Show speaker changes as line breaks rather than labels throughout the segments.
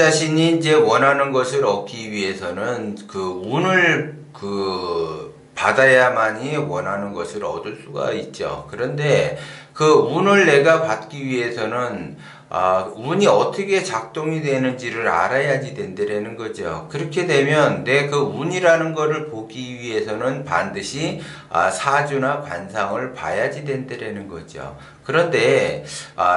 자신이 이제 원하는 것을 얻기 위해서는 그 운을 받아야만이 원하는 것을 얻을 수가 있죠. 그런데 그 운을 내가 받기 위해서는 운이 어떻게 작동이 되는지를 알아야지 된다라는 거죠. 그렇게 되면 내 그 운이라는 거를 보기 위해서는 반드시 사주나 관상을 봐야지 된다라는 거죠. 그런데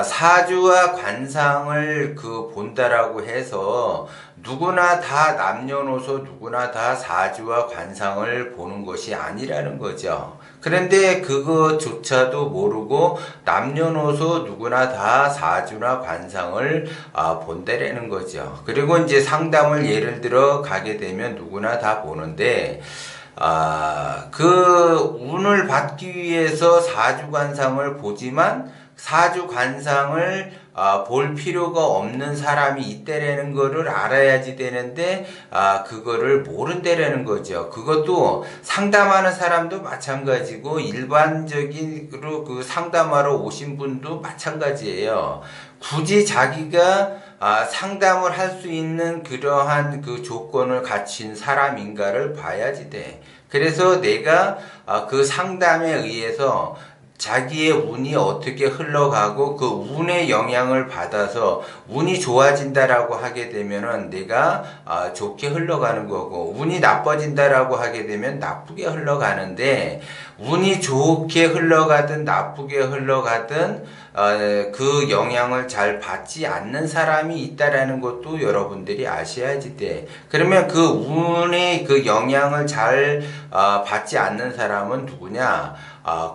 사주와 관상을 본다라고 해서 누구나 다 남녀노소 누구나 다 사주와 관상을 보는 것이 아니라는 거죠. 그런데 그것조차도 모르고 남녀노소 누구나 다 사주나 관상을 본다라는 거죠. 그리고 이제 상담을 예를 들어 가게 되면 누구나 다 보는데 그 운을 받기 위해서 사주관상을 보지만 사주관상을 볼 필요가 없는 사람이 있다라는 거를 알아야지 되는데 그거를 모른다라는 거죠. 그것도 상담하는 사람도 마찬가지고 일반적으로 그 상담하러 오신 분도 마찬가지예요. 굳이 자기가 상담을 할 수 있는 그러한 그 조건을 갖춘 사람인가를 봐야지 돼. 그래서 내가 그 상담에 의해서 자기의 운이 어떻게 흘러가고 그 운의 영향을 받아서 운이 좋아진다라고 하게 되면은 내가 좋게 흘러가는 거고, 운이 나빠진다라고 하게 되면 나쁘게 흘러가는데, 운이 좋게 흘러가든 나쁘게 흘러가든 그 영향을 잘 받지 않는 사람이 있다라는 것도 여러분들이 아셔야지 돼. 그러면 그 운의 그 영향을 잘 받지 않는 사람은 누구냐?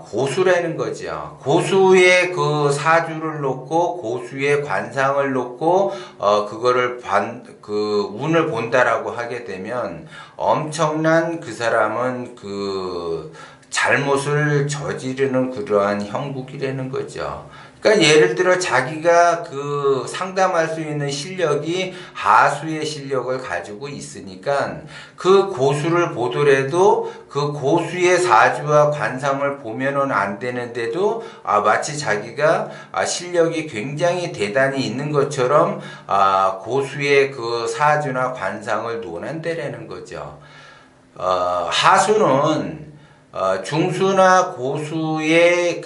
고수라는 거죠. 고수의 그 사주를 놓고 고수의 관상을 놓고 그거를 그 운을 본다라고 하게 되면 엄청난 그 사람은 그 잘못을 저지르는 그러한 형국이라는 거죠. 그러니까 예를 들어 자기가 그 상담할 수 있는 실력이 하수의 실력을 가지고 있으니까 그 고수를 보더라도 그 고수의 사주와 관상을 보면은 안 되는데도 마치 자기가 실력이 굉장히 대단히 있는 것처럼 고수의 그 사주나 관상을 논한다라는 거죠. 하수는 중수나 고수의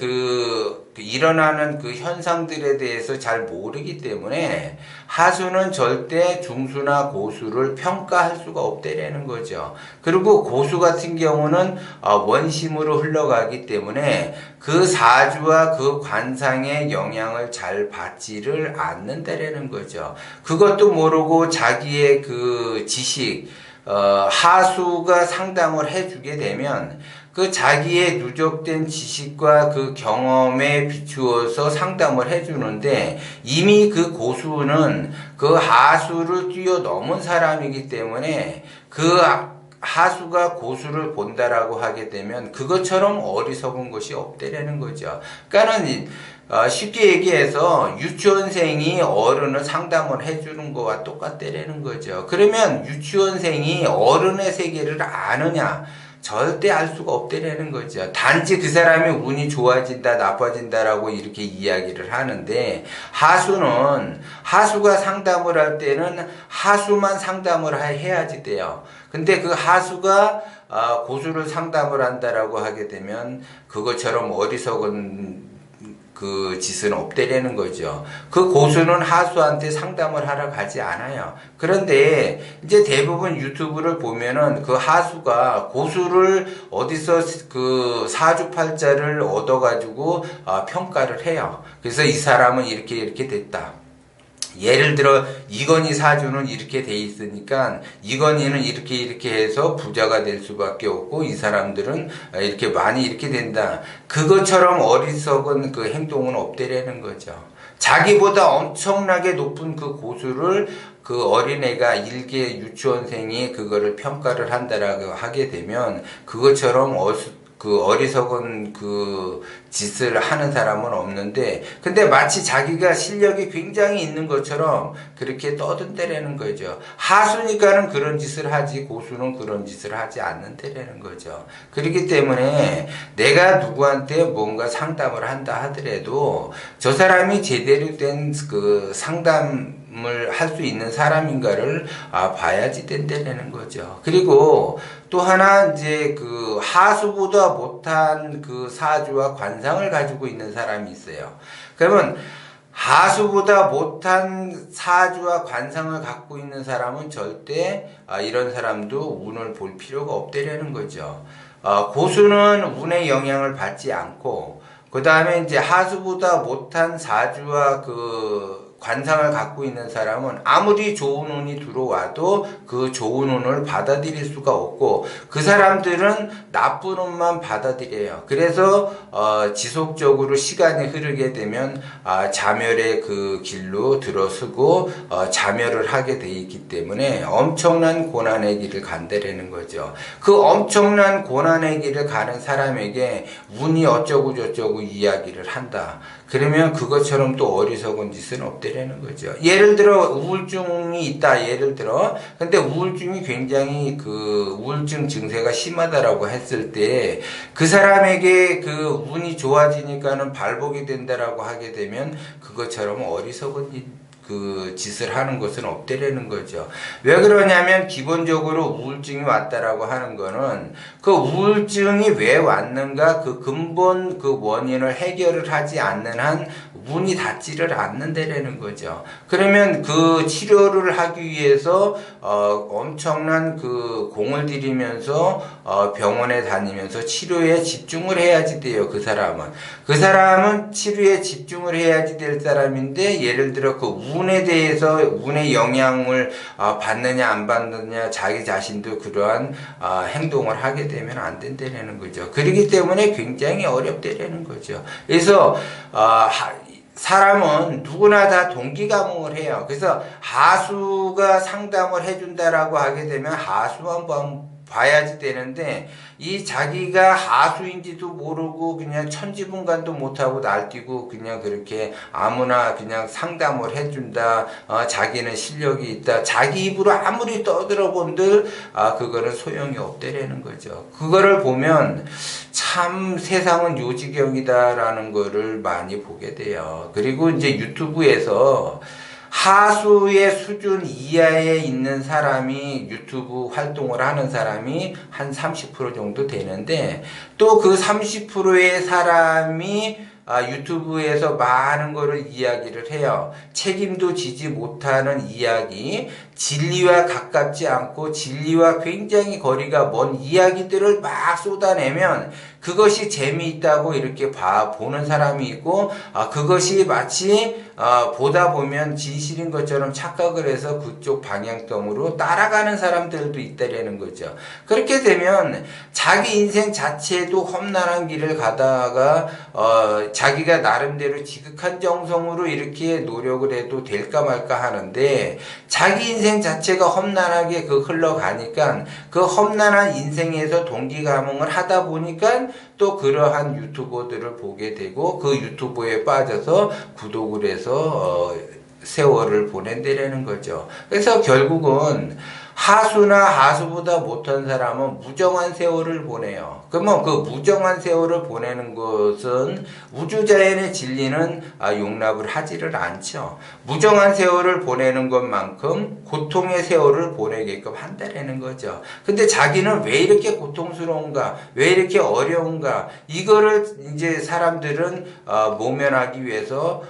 일어나는 그 현상들에 대해서 잘 모르기 때문에 하수는 절대 중수나 고수를 평가할 수가 없다라는 거죠. 그리고 고수 같은 경우는 원심으로 흘러가기 때문에 그 사주와 그 관상의 영향을 잘 받지를 않는다라는 거죠. 그것도 모르고 자기의 그 지식, 하수가 상담을 해주게 되면 그 자기의 누적된 지식과 그 경험에 비추어서 상담을 해주는데 이미 그 고수는 그 하수를 뛰어넘은 사람이기 때문에 그 하수가 고수를 본다라고 하게 되면 그것처럼 어리석은 것이 없다라는 거죠. 그러니까는 쉽게 얘기해서 유치원생이 어른을 상담을 해주는 거와 똑같다라는 거죠. 그러면 유치원생이 어른의 세계를 아느냐? 절대 알 수가 없다라는 거죠. 단지 그 사람의 운이 좋아진다, 나빠진다라고 이렇게 이야기를 하는데, 하수가 상담을 할 때는 하수만 상담을 해야지 돼요. 근데 그 하수가 고수를 상담을 한다라고 하게 되면 그것처럼 어리석은 그 짓은 없다라는 거죠. 그 고수는 하수한테 상담을 하러 가지 않아요. 그런데 이제 대부분 유튜브를 보면은 그 하수가 고수를 어디서 그 사주팔자를 얻어가지고 평가를 해요. 그래서 이 사람은 이렇게 됐다. 예를 들어 이건희 사주는 이렇게 돼 있으니까 이건희는 이렇게 해서 부자가 될 수밖에 없고 이 사람들은 이렇게 많이 이렇게 된다. 그것처럼 어리석은 그 행동은 없다라는 거죠. 자기보다 엄청나게 높은 그 고수를 그 어린애가 일개 유치원생이 그거를 평가를 한다라고 하게 되면 그것처럼 그 어리석은 그 짓을 하는 사람은 없는데, 근데 마치 자기가 실력이 굉장히 있는 것처럼 그렇게 떠든다라는 거죠. 하수니까는 그런 짓을 하지 고수는 그런 짓을 하지 않는다라는 거죠. 그렇기 때문에 내가 누구한테 뭔가 상담을 한다 하더라도 저 사람이 제대로 된 그 상담 할 수 있는 사람인가를 봐야지 된다는 거죠. 그리고 또 하나 이제 그 하수보다 못한 그 사주와 관상을 가지고 있는 사람이 있어요. 그러면 하수보다 못한 사주와 관상을 갖고 있는 사람은 절대 이런 사람도 운을 볼 필요가 없다라는 거죠. 고수는 운의 영향을 받지 않고, 그 다음에 이제 하수보다 못한 사주와 그 관상을 갖고 있는 사람은 아무리 좋은 운이 들어와도 그 좋은 운을 받아들일 수가 없고, 그 사람들은 나쁜 운만 받아들여요. 그래서 지속적으로 시간이 흐르게 되면 자멸의 그 길로 들어서고 자멸을 하게 돼 있기 때문에 엄청난 고난의 길을 간다라는 거죠. 그 엄청난 고난의 길을 가는 사람에게 운이 어쩌고 저쩌고 이야기를 한다. 그러면 그것처럼 또 어리석은 짓은 없다라는 거죠. 예를 들어 우울증이 있다. 예를 들어 근데 우울증이 굉장히 그 우울증 증세가 심하다라고 했을 때 그 사람에게 그 운이 좋아지니까는 발복이 된다라고 하게 되면 그것처럼 어리석은 그 짓을 하는 것은 없다라는 거죠. 왜 그러냐면 기본적으로 우울증이 왔다라고 하는 거는 그 우울증이 왜 왔는가 그 근본 그 원인을 해결을 하지 않는 한 운이 닿지를 않는다라는 거죠. 그러면 그 치료를 하기 위해서 엄청난 그 공을 들이면서 병원에 다니면서 치료에 집중을 해야지 돼요. 그 사람은 치료에 집중을 해야지 될 사람인데, 예를 들어 그 운에 대해서 운의 영향을 받느냐 안 받느냐 자기 자신도 그러한 행동을 하게 되면 안 된다는 거죠. 그렇기 때문에 굉장히 어렵다는 거죠. 그래서 사람은 누구나 다 동기감흥을 해요. 그래서 하수가 상담을 해준다라고 하게 되면 하수 한번 봐야지 되는데, 이 자기가 하수인지도 모르고 그냥 천지분간도 못하고 날뛰고 그냥 그렇게 아무나 그냥 상담을 해준다, 자기는 실력이 있다, 자기 입으로 아무리 떠들어본들 그거는 소용이 없다라는 거죠. 그거를 보면 참 세상은 요지경이다라는 거를 많이 보게 돼요. 그리고 이제 유튜브에서 하수의 수준 이하에 있는 사람이 유튜브 활동을 하는 사람이 한 30% 정도 되는데, 또 그 30%의 사람이 유튜브에서 많은 거를 이야기를 해요. 책임도 지지 못하는 이야기, 진리와 가깝지 않고 진리와 굉장히 거리가 먼 이야기들을 막 쏟아내면 그것이 재미있다고 이렇게 보는 사람이 있고, 그것이 마치 보다 보면 진실인 것처럼 착각을 해서 그쪽 방향성으로 따라가는 사람들도 있다라는 거죠. 그렇게 되면 자기 인생 자체도 험난한 길을 가다가 자기가 나름대로 지극한 정성으로 이렇게 노력을 해도 될까 말까 하는데, 자기 인생 자체가 험난하게 흘러가니까 그 험난한 인생에서 동기감흥을 하다 보니까 또 그러한 유튜버들을 보게 되고 그 유튜브에 빠져서 구독을 해서 세월을 보낸다라는 거죠. 그래서 결국은 하수나 하수보다 못한 사람은 무정한 세월을 보내요. 그러면 그 무정한 세월을 보내는 것은 우주자연의 진리는 용납을 하지를 않죠. 무정한 세월을 보내는 것만큼 고통의 세월을 보내게끔 한다라는 거죠. 근데 자기는 왜 이렇게 고통스러운가, 왜 이렇게 어려운가, 이거를 이제 사람들은 모면하기 위해서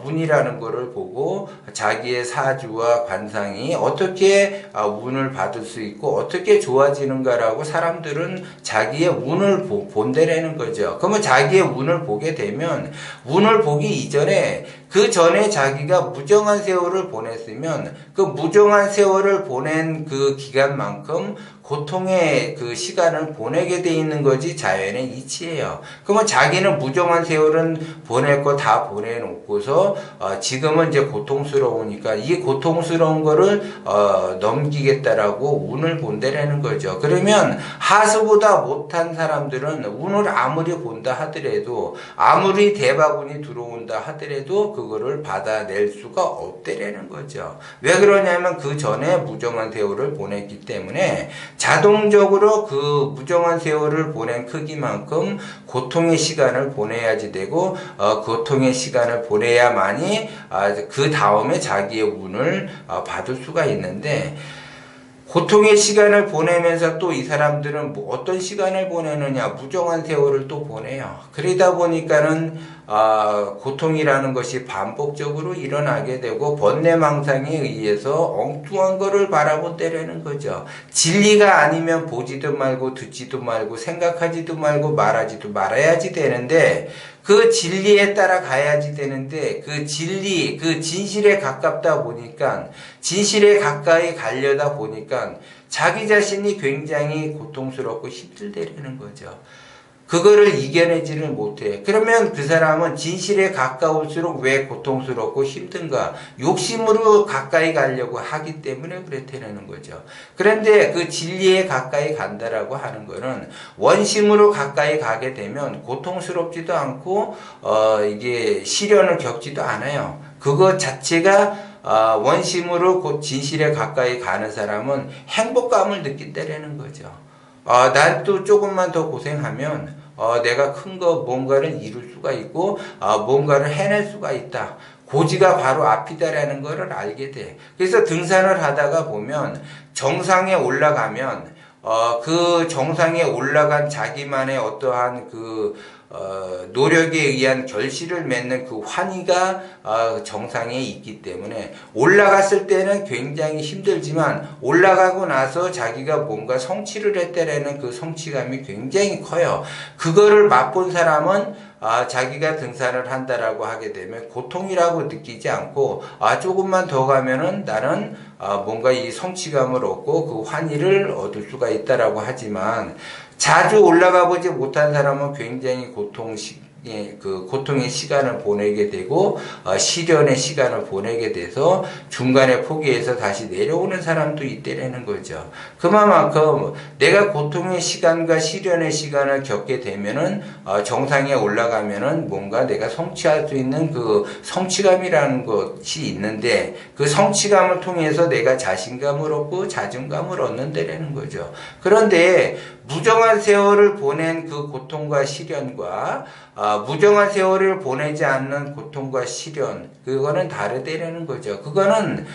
운이라는 거를 보고 자기의 사주와 관상이 어떻게 운을 받을 수 있고 어떻게 좋아지는가라고 사람들은 자기의 운을 본다라는 거죠. 그러면 자기의 운을 보게 되면 운을 보기 이전에 그 전에 자기가 무정한 세월을 보냈으면 그 무정한 세월을 보낸 그 기간만큼 고통의 그 시간을 보내게 돼 있는 거지 자연의 이치예요. 그러면 자기는 무정한 세월은 보낼 거 다 보내놓고서 지금은 이제 고통스러우니까 이 고통스러운 거를 넘기겠다라고 운을 본다라는 거죠. 그러면 하수보다 못한 사람들은 운을 아무리 본다 하더라도, 아무리 대박운이 들어온다 하더라도 그 그거를 받아낼 수가 없다라는 거죠. 왜 그러냐면 그 전에 무정한 세월을 보냈기 때문에 자동적으로 그 무정한 세월을 보낸 크기만큼 고통의 시간을 보내야지 되고 고통의 시간을 보내야만이 그 다음에 자기의 운을 받을 수가 있는데, 고통의 시간을 보내면서 또 이 사람들은 뭐 어떤 시간을 보내느냐, 무정한 세월을 또 보내요. 그러다 보니까는 고통이라는 것이 반복적으로 일어나게 되고 번뇌망상에 의해서 엉뚱한 거를 바라본다라는 거죠. 진리가 아니면 보지도 말고 듣지도 말고 생각하지도 말고 말하지도 말아야지 되는데, 그 진리에 따라 가야지 되는데, 그 진리, 그 진실에 가깝다 보니까, 진실에 가까이 가려다 보니까 자기 자신이 굉장히 고통스럽고 힘들다라는 거죠. 그거를 이겨내지를 못해. 그러면 그 사람은 진실에 가까울수록 왜 고통스럽고 힘든가? 욕심으로 가까이 가려고 하기 때문에 그렇다는 거죠. 그런데 그 진리에 가까이 간다라고 하는 거는 원심으로 가까이 가게 되면 고통스럽지도 않고 이게 시련을 겪지도 않아요. 그것 자체가 원심으로 곧 진실에 가까이 가는 사람은 행복감을 느낀다라는 거죠. 난 또 조금만 더 고생하면 내가 큰 거 뭔가를 이룰 수가 있고 뭔가를 해낼 수가 있다. 고지가 바로 앞이다라는 것을 알게 돼. 그래서 등산을 하다가 보면 정상에 올라가면 그 정상에 올라간 자기만의 어떠한 노력에 의한 결실을 맺는 그 환희가 정상에 있기 때문에 올라갔을 때는 굉장히 힘들지만 올라가고 나서 자기가 뭔가 성취를 했다라는 그 성취감이 굉장히 커요. 그거를 맛본 사람은 자기가 등산을 한다라고 하게 되면 고통이라고 느끼지 않고 조금만 더 가면은 나는 뭔가 이 성취감을 얻고 그 환희를 얻을 수가 있다라고 하지만, 자주 올라가 보지 못한 사람은 굉장히 고통의 시간을 보내게 되고 시련의 시간을 보내게 돼서 중간에 포기해서 다시 내려오는 사람도 있다라는 거죠. 그만큼 내가 고통의 시간과 시련의 시간을 겪게 되면은 정상에 올라가면은 뭔가 내가 성취할 수 있는 그 성취감이라는 것이 있는데, 그 성취감을 통해서 내가 자신감을 얻고 자존감을 얻는다라는 거죠. 그런데 무정한 세월을 보낸 그 고통과 시련과 무정한 세월을 보내지 않는 고통과 시련, 그거는 다르다라는 거죠. 그거는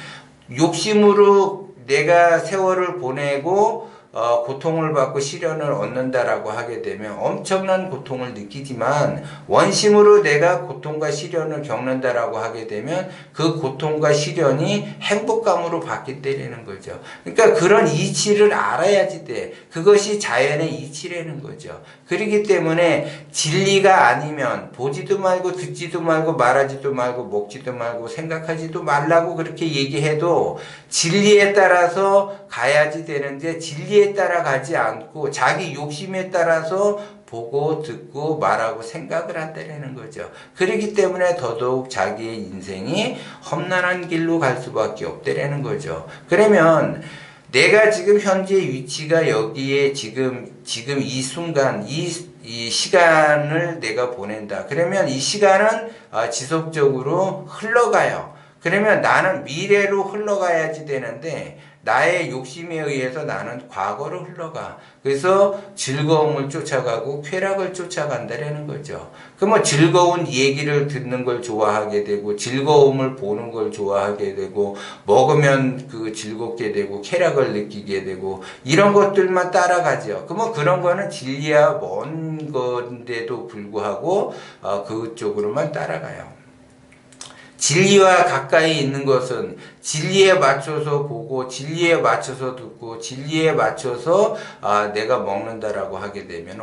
욕심으로 내가 세월을 보내고 고통을 받고 시련을 얻는다라고 하게 되면 엄청난 고통을 느끼지만, 원심으로 내가 고통과 시련을 겪는다라고 하게 되면 그 고통과 시련이 행복감으로 바뀐다는 거죠. 그러니까 그런 이치를 알아야지 돼. 그것이 자연의 이치라는 거죠. 그렇기 때문에 진리가 아니면 보지도 말고 듣지도 말고 말하지도 말고 먹지도 말고 생각하지도 말라고 그렇게 얘기해도 진리에 따라서 가야지 되는데, 진리에 따라 가지 않고 자기 욕심에 따라서 보고 듣고 말하고 생각을 한다는 거죠. 그렇기 때문에 더더욱 자기의 인생이 험난한 길로 갈 수밖에 없다는 거죠. 그러면 내가 지금 현재 위치가 여기에 지금 이 순간 이 시간을 내가 보낸다. 그러면 이 시간은 지속적으로 흘러가요. 그러면 나는 미래로 흘러가야지 되는데, 나의 욕심에 의해서 나는 과거로 흘러가. 그래서 즐거움을 쫓아가고 쾌락을 쫓아간다라는 거죠. 그러면 즐거운 얘기를 듣는 걸 좋아하게 되고, 즐거움을 보는 걸 좋아하게 되고, 먹으면 즐겁게 되고, 쾌락을 느끼게 되고, 이런 것들만 따라가죠. 그러면 그런 거는 진리와 먼 건데도 불구하고 그쪽으로만 따라가요. 진리와 가까이 있는 것은 진리에 맞춰서 보고 진리에 맞춰서 듣고 진리에 맞춰서 내가 먹는다라고 하게 되면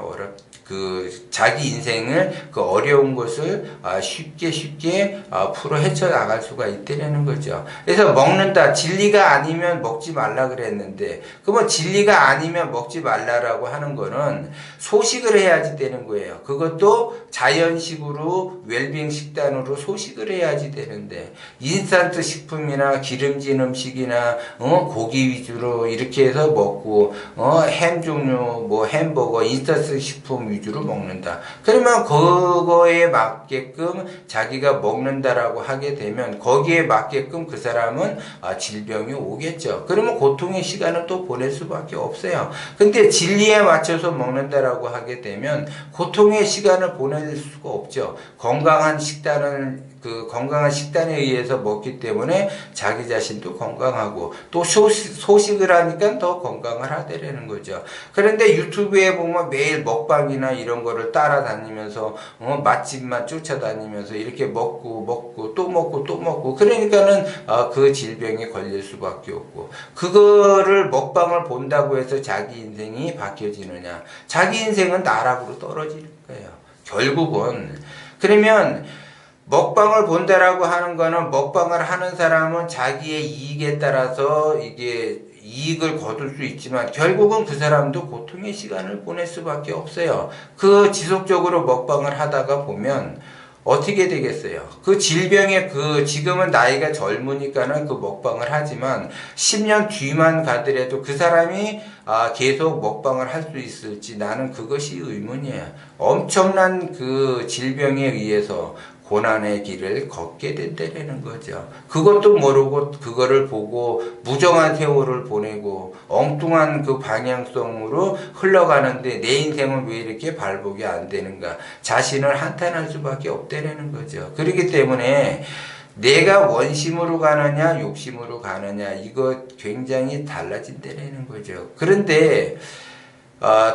자기 인생을 그 어려운 것을 쉽게 풀어 헤쳐 나갈 수가 있다는 거죠. 그래서 먹는다, 진리가 아니면 먹지 말라 그랬는데, 그러면 진리가 아니면 먹지 말라라고 하는 거는 소식을 해야지 되는 거예요. 그것도 자연식으로 웰빙 식단으로 소식을 해야지 되는데, 인스턴트 식품이나 기름진 음식이나 고기 위주로 이렇게 해서 먹고 햄 종류 뭐 햄버거 인스턴트 식품 위주로 먹는다. 그러면 그거에 맞게끔 자기가 먹는다라고 하게 되면 거기에 맞게끔 그 사람은 질병이 오겠죠. 그러면 고통의 시간을 또 보낼 수밖에 없어요. 근데 진리에 맞춰서 먹는다라고 하게 되면 고통의 시간을 보낼 수가 없죠. 건강한 식단에 의해서 먹기 때문에 자기 자신도 건강하고 또 소식을 하니까 더 건강을 하되라는 거죠. 그런데 유튜브에 보면 매일 먹방이나 이런 거를 따라다니면서 맛집만 쫓아다니면서 이렇게 먹고 또 먹고 그러니까는 그 질병에 걸릴 수밖에 없고, 그거를 먹방을 본다고 해서 자기 인생이 바뀌어지느냐? 자기 인생은 나락으로 떨어질 거예요. 결국은. 그러면 먹방을 본다라고 하는 거는, 먹방을 하는 사람은 자기의 이익에 따라서 이게 이익을 거둘 수 있지만 결국은 그 사람도 고통의 시간을 보낼 수밖에 없어요. 그 지속적으로 먹방을 하다가 보면 어떻게 되겠어요? 그 질병에 지금은 나이가 젊으니까는 그 먹방을 하지만 10년 뒤만 가더라도 그 사람이 계속 먹방을 할 수 있을지 나는 그것이 의문이에요. 엄청난 그 질병에 의해서 고난의 길을 걷게 된다는 거죠. 그것도 모르고 그거를 보고 무정한 세월을 보내고 엉뚱한 그 방향성으로 흘러가는데 내 인생은 왜 이렇게 발복이 안 되는가? 자신을 한탄할 수밖에 없다는 거죠. 그렇기 때문에 내가 원심으로 가느냐 욕심으로 가느냐 이거 굉장히 달라진다는 거죠. 그런데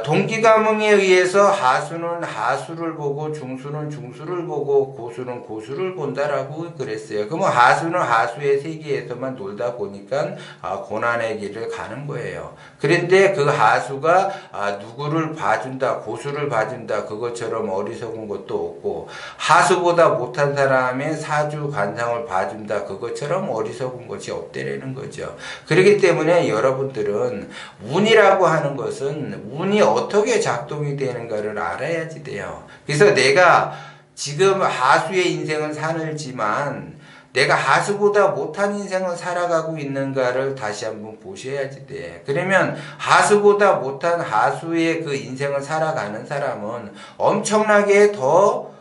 동기감흥에 의해서 하수는 하수를 보고 중수는 중수를 보고 고수는 고수를 본다라고 그랬어요. 그러면 하수는 하수의 세계에서만 놀다 보니까 고난의 길을 가는 거예요. 그런데 그 하수가 누구를 봐준다, 고수를 봐준다 그것처럼 어리석은 것도 없고, 하수보다 못한 사람의 사주 관상을 봐준다 그것처럼 어리석은 것이 없다라는 거죠. 그렇기 때문에 여러분들은 운이라고 하는 것은 운이 어떻게 작동이 되는가를 알아야지 돼요. 그래서 내가 지금 하수의 인생을 살지만 내가 하수보다 못한 인생을 살아가고 있는가를 다시 한번 보셔야지 돼. 그러면 하수보다 못한 하수의 그 인생을 살아가는 사람은 엄청나게 더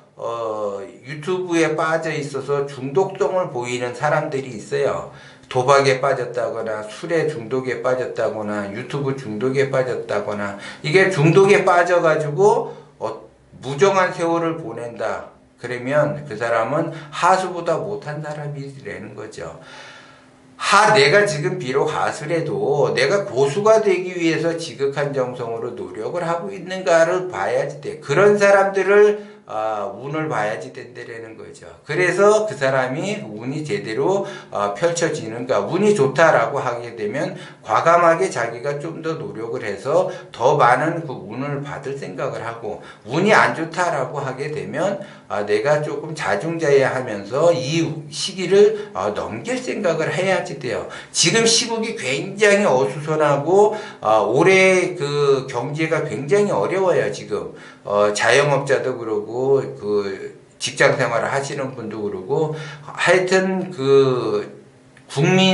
유튜브에 빠져 있어서 중독성을 보이는 사람들이 있어요. 도박에 빠졌다거나 술에 중독에 빠졌다거나 유튜브 중독에 빠졌다거나, 이게 중독에 빠져가지고 무정한 세월을 보낸다. 그러면 그 사람은 하수보다 못한 사람이라는 거죠. 내가 지금 비록 하수래도 내가 고수가 되기 위해서 지극한 정성으로 노력을 하고 있는가를 봐야지 돼. 그런 사람들을 운을 봐야지 된다라는 거죠. 그래서 그 사람이 운이 제대로 펼쳐지는가, 운이 좋다라고 하게 되면 과감하게 자기가 좀 더 노력을 해서 더 많은 그 운을 받을 생각을 하고, 운이 안 좋다라고 하게 되면 내가 조금 자중자애하면서 이 시기를 넘길 생각을 해야지 돼요. 지금 시국이 굉장히 어수선하고 올해 그 경제가 굉장히 어려워요. 지금 자영업자도 그러고 그 직장 생활을 하시는 분도 그러고, 하여튼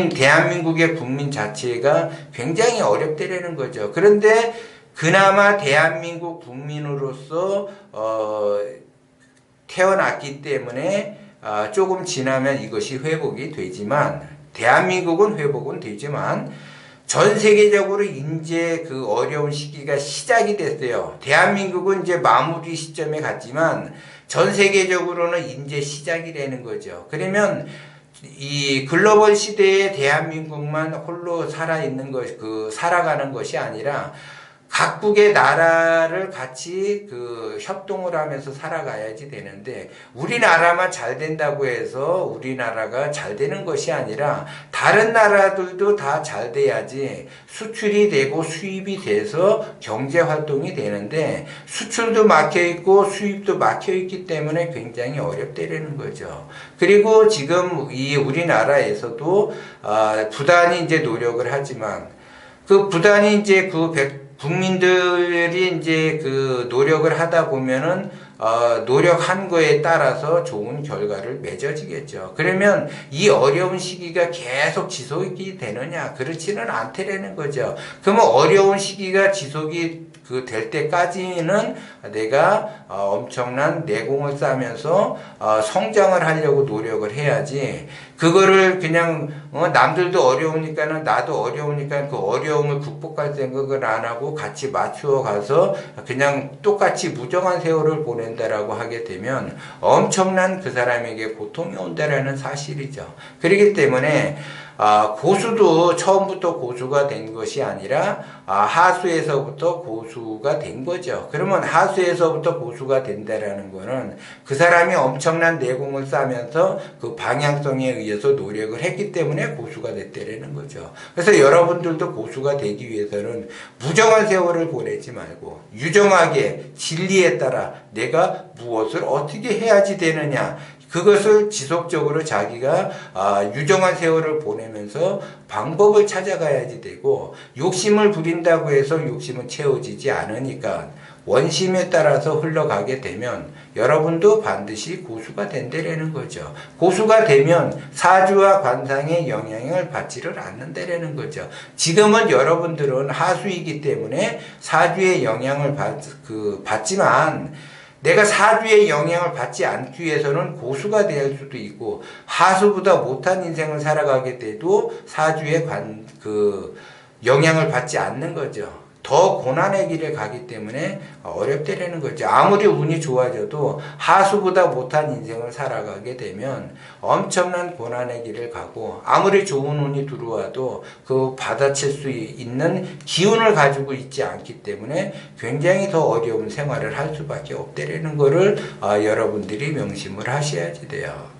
대한민국의 국민 자체가 굉장히 어렵다라는 거죠. 그런데 그나마 대한민국 국민으로서 태어났기 때문에 조금 지나면 이것이 회복이 되지만, 대한민국은 회복은 되지만 전 세계적으로 이제 그 어려운 시기가 시작이 됐어요. 대한민국은 이제 마무리 시점에 갔지만 전 세계적으로는 이제 시작이 되는 거죠. 그러면 이 글로벌 시대에 대한민국만 홀로 살아가는 것이 아니라 각국의 나라를 같이 협동을 하면서 살아가야지 되는데, 우리나라만 잘 된다고 해서 우리나라가 잘 되는 것이 아니라 다른 나라들도 다 잘 돼야지 수출이 되고 수입이 돼서 경제 활동이 되는데, 수출도 막혀 있고 수입도 막혀 있기 때문에 굉장히 어렵다는 거죠. 그리고 지금 우리나라에서도 부단히 이제 노력을 하지만 부단히 이제 국민들이 이제 노력을 하다 보면은 노력한 거에 따라서 좋은 결과를 맺어지겠죠. 그러면 이 어려운 시기가 계속 지속이 되느냐? 그렇지는 않다라는 거죠. 그러면 어려운 시기가 지속이 될 때까지는 내가 엄청난 내공을 쌓으면서 성장을 하려고 노력을 해야지, 그거를 그냥 남들도 어려우니까는 나도 어려우니까 그 어려움을 극복할 생각을 안 하고 같이 맞추어 가서 그냥 똑같이 무정한 세월을 보낸다라고 하게 되면 엄청난 그 사람에게 고통이 온다라는 사실이죠. 그렇기 때문에 고수도 처음부터 고수가 된 것이 아니라 하수에서부터 고수가 된 거죠. 그러면 하수에서부터 고수가 된다라는 거는 그 사람이 엄청난 내공을 쌓으면서 그 방향성에 의해서 노력을 했기 때문에 고수가 됐다라는 거죠. 그래서 여러분들도 고수가 되기 위해서는 무정한 세월을 보내지 말고 유정하게 진리에 따라 내가 무엇을 어떻게 해야지 되느냐, 그것을 지속적으로 자기가 유정한 세월을 보내면서 방법을 찾아가야지 되고, 욕심을 부린다고 해서 욕심은 채워지지 않으니까 원심에 따라서 흘러가게 되면 여러분도 반드시 고수가 된다라는 거죠. 고수가 되면 사주와 관상의 영향을 받지를 않는다라는 거죠. 지금은 여러분들은 하수이기 때문에 사주의 영향을 받지만, 내가 사주의 영향을 받지 않기 위해서는 고수가 될 수도 있고, 하수보다 못한 인생을 살아가게 돼도 사주의 영향을 받지 않는 거죠. 더 고난의 길을 가기 때문에 어렵다라는 거죠. 아무리 운이 좋아져도 하수보다 못한 인생을 살아가게 되면 엄청난 고난의 길을 가고, 아무리 좋은 운이 들어와도 그 받아칠 수 있는 기운을 가지고 있지 않기 때문에 굉장히 더 어려운 생활을 할 수밖에 없다라는 거를 여러분들이 명심을 하셔야지 돼요.